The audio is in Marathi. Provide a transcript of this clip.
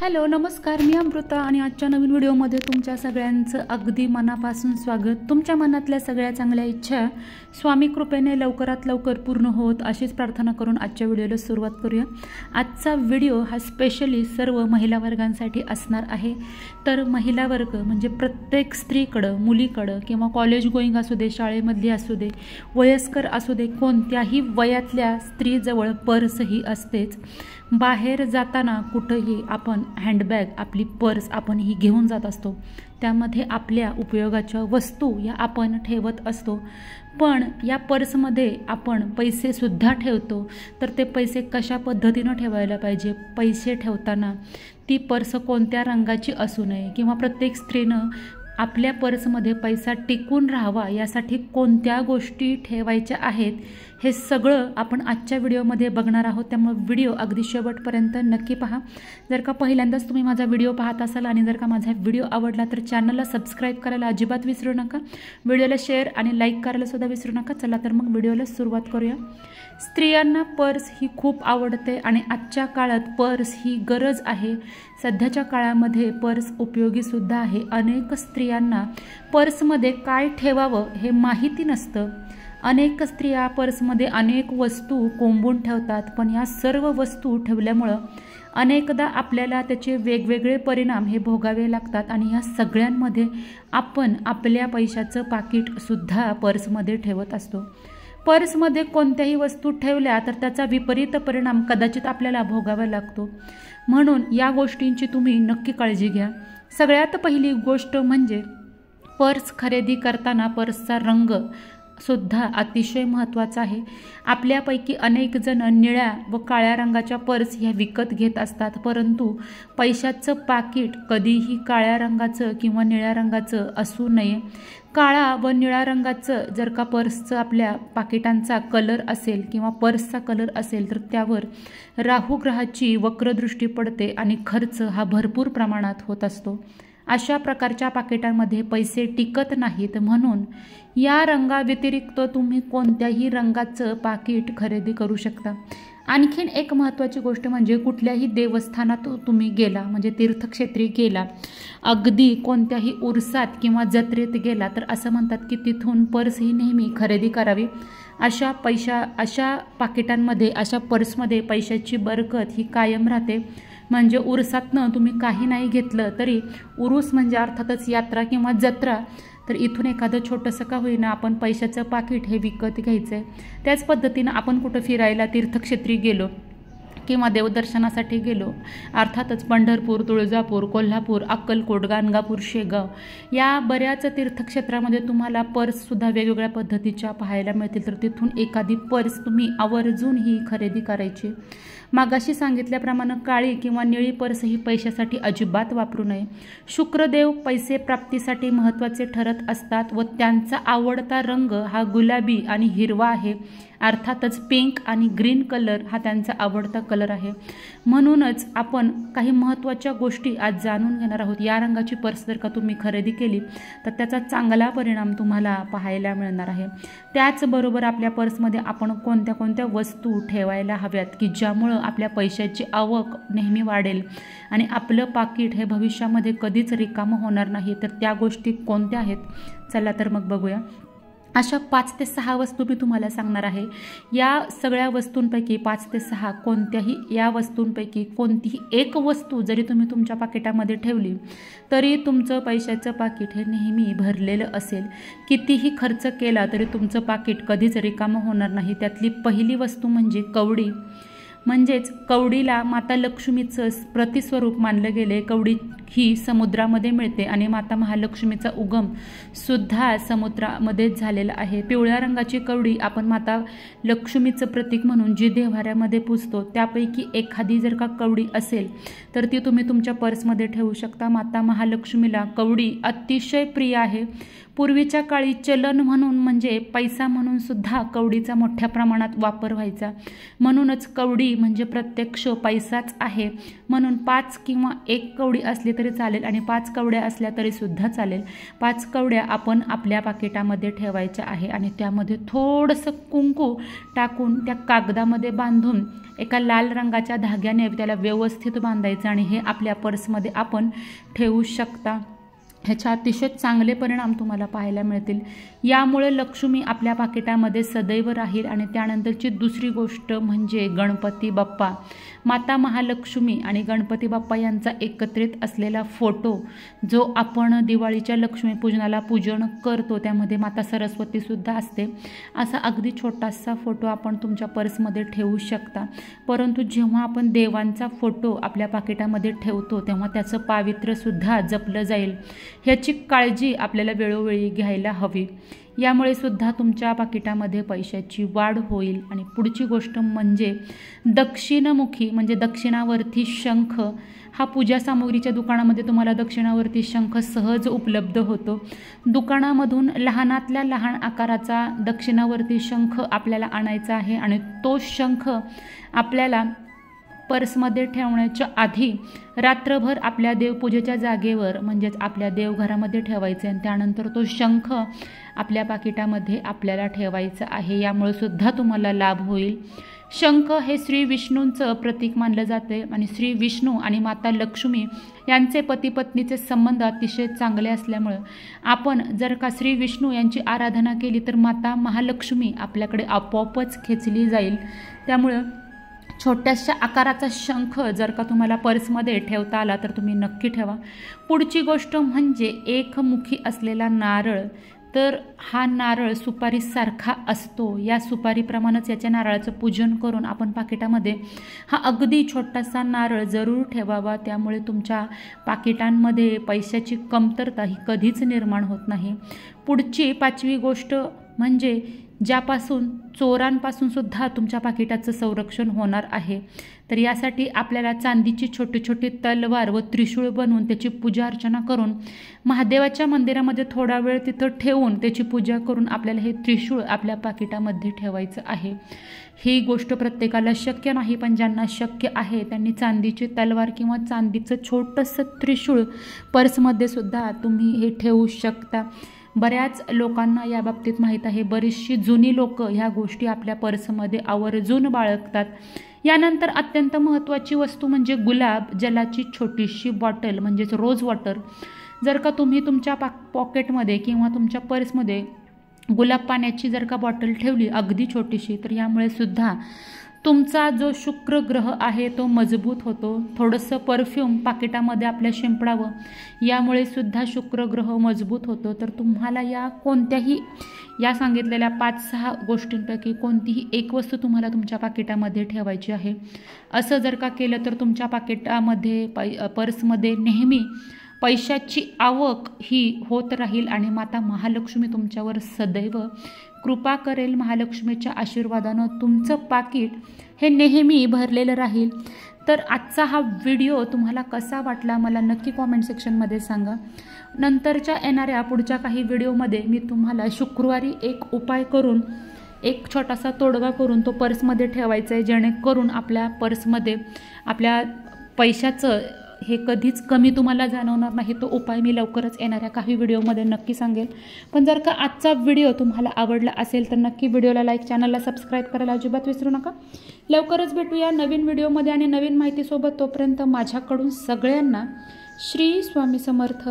हॅलो नमस्कार, मी अमृता आणि आजच्या नवीन व्हिडिओमध्ये तुमच्या सगळ्यांचं अगदी मनापासून स्वागत। तुमच्या मनातल्या सगळ्या चांगल्या इच्छा स्वामी कृपेने लवकरात लवकर पूर्ण होत अशीच प्रार्थना करून आजच्या व्हिडिओला सुरुवात करूया। आजचा व्हिडिओ हा स्पेशली सर्व महिला वर्गांसाठी असणार आहे। तर महिला वर्ग म्हणजे प्रत्येक स्त्रीकडे, मुलीकडे किंवा कॉलेज गोईंग असू दे, शाळेमधली असू दे, वयस्कर असू दे, कोणत्याही वयातल्या स्त्रीजवळ पर्स ही असतेच। बाहेर जाताना कुठेही आपण हँडबॅग, आपली पर्स आपण ही घेऊन जात असतो, त्यामध्ये आपल्या उपयोगाच्या वस्तू या आपण ठेवत असतो। पण या पर्समध्ये आपण पैसे सुद्धा ठेवतो, तर ते पैसे कशा पद्धतीने ठेवायला पाहिजे, पैसे ठेवताना ती पर्स कोणत्या रंगाची असू नये किंवा प्रत्येक स्त्रीनं आपल्या पर्समध्ये पैसा टिकून राहावा यासाठी कोणत्या गोष्टी ठेवायच्या आहेत, हे सगळं आपण आजच्या व्हिडिओमध्ये बघणार आहोत। त्यामुळे व्हिडिओ अगदी शेवटपर्यंत नक्की पहा। जर का पहिल्यांदाच तुम्ही माझा व्हिडिओ पाहत असाल आणि जर का माझा व्हिडिओ आवडला तर चॅनलला सबस्क्राईब करायला अजिबात विसरू नका, व्हिडिओला शेअर आणि लाईक करायला सुद्धा विसरू नका। चला तर मग व्हिडिओला सुरुवात करूया। स्त्रियांना पर्स ही खूप आवडते आणि आजच्या काळात पर्स ही गरज आहे। सध्याच्या काळामध्ये पर्स उपयोगी सुद्धा आहे। अनेक स्त्रियांना पर्समध्ये काय ठेवावं हे माहिती नसतं। अनेक स्त्रिया पर्समध्ये अनेक वस्तू कोंबून ठेवतात, पण या सर्व वस्तू ठेवल्यामुळे अनेकदा आपल्याला त्याचे वेगवेगळे परिणाम हे भोगावे लागतात आणि या सगळ्यांमध्ये आपण आपल्या पैशाचं पाकीट सुद्धा पर्समध्ये ठेवत असतो। पर्समध्ये कोणत्याही वस्तू ठेवल्या तर त्याचा विपरीत परिणाम कदाचित आपल्याला भोगावा लागतो, म्हणून या गोष्टींची तुम्ही नक्की काळजी घ्या। सगळ्यात पहिली गोष्ट म्हणजे पर्स खरेदी करताना पर्सचा रंग सुद्धा अतिशय महत्त्वाचा आहे। आपल्यापैकी अनेक जण निळ्या व काळ्या रंगाच्या पर्स ह्या विकत घेत असतात, परंतु पैशाचं पाकीट कधीही काळ्या रंगाचं किंवा निळ्या रंगाचं असू नये। काळा व निळ्या रंगाचं जर का पर्सचं आपल्या पाकिटांचा कलर असेल किंवा पर्सचा कलर असेल तर त्यावर राहू ग्रहाची वक्रदृष्टी पडते आणि खर्च हा भरपूर प्रमाणात होत असतो। अशा प्रकारच्या पाकिटांमध्ये पैसे टिकत नाहीत, म्हणून या रंगाव्यतिरिक्त तुम्ही कोणत्याही रंगाचं पाकिट खरेदी करू शकता। आणखीन एक महत्त्वाची गोष्ट म्हणजे कुठल्याही देवस्थानात तुम्ही गेला, म्हणजे तीर्थक्षेत्री गेला, अगदी कोणत्याही उरसात किंवा जत्रेत गेला तर असं म्हणतात की तिथून पर्स ही नेहमी खरेदी करावी। अशा पाकिटांमध्ये, अशा पर्समध्ये पैशाची बरकत ही कायम राहते। म्हणजे उरसातनं तुम्ही काही नाही घेतलं तरी, उरूस म्हणजे अर्थातच यात्रा किंवा जत्रा, तर इथून एखादं छोटंसं का होईना आपण पैशाचं पाकिट हे विकत घ्यायचं आहे। त्याच पद्धतीनं आपण कुठं फिरायला तीर्थक्षेत्री गेलो किंवा देवदर्शनासाठी गेलो, अर्थातच पंढरपूर, तुळजापूर, कोल्हापूर, अक्कलकोट, गाणगापूर, शेगाव या बऱ्याच तीर्थक्षेत्रामध्ये तुम्हाला पर्ससुद्धा वेगवेगळ्या पद्धतीच्या पाहायला मिळतील, तर तिथून एखादी पर्स तुम्ही आवर्जून ही खरेदी करायची। मागाशी सांगितल्याप्रमाणे काळी किंवा निळी पर्स ही पैशासाठी अजिबात वापरू नये। शुक्रदेव पैसे प्राप्तीसाठी महत्त्वाचे ठरत असतात व त्यांचा आवडता रंग हा गुलाबी आणि हिरवा आहे। अर्थातच पिंक आणि ग्रीन कलर हा त्यांचा आवडता कलर आहे। म्हणूनच आपण काही महत्त्वाच्या गोष्टी आज जाणून घेणार आहोत। या रंगाची पर्स जर का तुम्ही खरेदी केली तर त्याचा चांगला परिणाम तुम्हाला पाहायला मिळणार आहे। त्याचबरोबर आपल्या पर्समध्ये आपण कोणत्या कोणत्या वस्तू ठेवायला हव्यात की ज्यामुळं आपल्या पैशाची आवक नेहमी वाढेल आणि आपलं पाकीट हे भविष्यामध्ये कधीच रिकामं होणार नाही, तर त्या गोष्टी कोणत्या आहेत चला तर मग बघूया। अशा 5 ते 6 वस्तू मी तुम्हाला सांगणार आहे। या सगळ्या वस्तूंपैकी 5 ते 6 कोणत्याही या वस्तूंपैकी कोणतीही एक वस्तू जरी तुम्ही तुमच्या पाकिटामध्ये ठेवली तरी तुमचं पैशाचं पाकीट हे नेहमी भरलेलं असेल। कितीही खर्च केला तरी तुमचं पाकीट कधीच रिकामं होणार नाही। त्यातली पहिली वस्तू म्हणजे कवडी, म्हणजेच कवडीला माता लक्ष्मीचं प्रतिस्वरूप मानलं गेले। कवडी ही समुद्रामध्ये मिळते आणि माता महालक्ष्मीचा उगम सुद्धा समुद्रामध्येच झालेला आहे। पिवळ्या रंगाची कवडी आपण माता लक्ष्मीचं प्रतीक म्हणून जी देव्हाऱ्यामध्ये पूजतो त्यापैकी एखादी जर का कवडी असेल तर ती तुम्ही तुमच्या पर्समध्ये ठेवू शकता। माता महालक्ष्मीला कवडी अतिशय प्रिय आहे। पूर्वीच्या काळी चलन म्हणून म्हणजे पैसा म्हणून सुद्धा कवडीचा मोठ्या प्रमाणात वापर व्हायचा. म्हणूनच कवडी म्हणजे प्रत्यक्ष पैसाच आहे. म्हणून 5 किंवा 1 कवडी असली तरी चालेल आणि 5 कवड्या असल्या तरी सुद्धा चालेल. 5 कवड्या आपण आपल्या पाकिटामध्ये ठेवायच्या आहे आणि त्यामध्ये थोडंसं कुंकू टाकून त्या कागदामध्ये बांधून एका लाल रंगाच्या धाग्याने त्याला व्यवस्थित बांधायचं आणि हे आपल्या पर्समध्ये आपण ठेवू शकता. ह्याचे अतिशय चांगले परिणाम तुम्हाला पाहायला मिळतील. यामुळे लक्ष्मी आपल्या पाकिटामध्ये सदैव राहील. आणि त्यानंतरची दुसरी गोष्ट म्हणजे गणपती बाप्पा, माता महालक्ष्मी आणि गणपती बाप्पा यांचा एकत्रित असलेला फोटो जो आपण दिवाळीच्या लक्ष्मीपूजनाला पूजन करतो त्यामध्ये माता सरस्वती सुद्धा असते. असा अगदी छोटासा फोटो आपण तुमच्या पर्समध्ये ठेवू शकता. परंतु जेव्हा आपण देवांचा फोटो आपल्या पाकिटामध्ये ठेवतो तेव्हा त्याचं पावित्र्य सुद्धा जपलं जाईल. ह्याची काळजी आपल्याला वेळोवेळी घ्यायला हवी. यामुळे सुद्धा तुमच्या पाकिटामध्ये पैशाची वाढ होईल. आणि पुढची गोष्ट म्हणजे दक्षिणमुखी म्हणजे दक्षिणावर्ती शंख. हा पूजा सामुग्रीच्या दुकानामध्ये तुम्हाला दक्षिणावर्ती शंख सहज उपलब्ध होतो. दुकानामधून लहानातल्या लहान आकाराचा दक्षिणावर्ती शंख आपल्याला आणायचा आहे आणि तो शंख आपल्याला पर्समध्ये ठेवण्याच्या आधी रात्रभर आपल्या देवपूजेच्या जागेवर म्हणजेच आपल्या देवघरामध्ये ठेवायचे आणि त्यानंतर तो शंख आपल्या पाकिटामध्ये आपल्याला ठेवायचा आहे. यामुळे सुद्धा तुम्हाला लाभ होईल. शंख हे श्री विष्णूंचं प्रतीक मानलं जाते आणि श्री विष्णू आणि माता लक्ष्मी यांचे पती पत्नीचे संबंध अतिशय चांगले असल्यामुळे आपण जर का श्री विष्णू यांची आराधना केली तर माता महालक्ष्मी आपल्याकडे आपोआपच खेचली जाईल. त्यामुळे छोट्याशा आकाराचा शंख जर का तुम्हाला पर्समध्ये ठेवता आला तर तुम्ही नक्की ठेवा. पुढची गोष्ट म्हणजे एकमुखी असलेला नारळ. तर हा नारळ सुपारीसारखा असतो. या सुपारीप्रमाणेच याच्या नारळाचं पूजन करून आपण पाकिटामध्ये हा अगदी छोटासा नारळ जरूर ठेवावा. त्यामुळे तुमच्या पाकिटांमध्ये पैशाची कमतरता ही कधीच निर्माण होत नाही. पुढची 5वी गोष्ट म्हणजे ज्यापासून चोरांपासून सुद्धा तुमच्या पाकिटाचं संरक्षण होणार आहे. तर यासाठी आपल्याला चांदीची छोटी छोटी तलवार व त्रिशूळ बनवून त्याची पूजा अर्चना करून महादेवाच्या मंदिरामध्ये थोडा वेळ तिथं ठेवून त्याची पूजा करून आपल्याला हे त्रिशूळ आपल्या पाकिटामध्ये ठेवायचं आहे. ही गोष्ट प्रत्येकाला शक्य नाही, पण ज्यांना शक्य आहे त्यांनी चांदीची तलवार किंवा चांदीचं छोटंसं त्रिशूळ पर्समध्ये सुद्धा तुम्ही हे ठेवू शकता. बऱ्याच लोकांना या बाबतीत माहीत आहे. बरीचशी जुनी लोक ह्या गोष्टी आपल्या पर्समध्ये आवर्जून बाळगतात. यानंतर अत्यंत महत्त्वाची वस्तू म्हणजे गुलाब जलाची छोटीशी बॉटल म्हणजेच रोज वॉटर. जर का तुम्ही तुमच्या पॉकेटमध्ये किंवा तुमच्या पर्समध्ये गुलाब पाण्याची जर का बॉटल ठेवली अगदी छोटीशी तर यामुळे सुद्धा तुमचा जो शुक्र ग्रह आहे तो मजबूत होतो. थोडंसं परफ्यूम पाकिटामध्ये आपल्या शिंपडावं, यामुळे सुद्धा शुक्र ग्रह मजबूत होतो. तर तुम्हाला या कोणत्याही या सांगितलेल्या 5-6 गोष्टींपैकी कोणतीही एक वस्तू तुम्हाला तुमच्या पाकिटामध्ये ठेवायची आहे. असं जर का केलं तर तुमच्या पाकिटामध्ये पर्समध्ये नेहमी पैशाची आवक ही होत राहील आणि माता महालक्ष्मी तुमच्यावर सदैव कृपा करेल. महालक्ष्मीच्या आशीर्वादानं तुमचं पाकिट हे नेहमी भरलेलं राहील. तर आजचा हा व्हिडिओ तुम्हाला कसा वाटला मला नक्की कॉमेंट सेक्शनमध्ये सांगा. नंतरच्या येणाऱ्या पुढच्या काही व्हिडिओमध्ये मी तुम्हाला शुक्रवारी एक उपाय करून एक छोटासा तोडगा करून तो पर्समध्ये ठेवायचा आहे, जेणेकरून आपल्या पर्समध्ये आपल्या पैशाचं हे कधीच कमी तुम्हाला जाणवणार नाही. तो उपाय मी लवकरच येणाऱ्या काही व्हिडिओमध्ये नक्की सांगेल. पण जर का आजचा व्हिडिओ तुम्हाला आवडला असेल तर नक्की व्हिडिओला लाईक, चॅनलला सबस्क्राईब करायला अजिबात विसरू नका. लवकरच भेटूया नवीन व्हिडिओमध्ये आणि नवीन माहितीसोबत. तोपर्यंत माझ्याकडून सगळ्यांना श्री स्वामी समर्थ.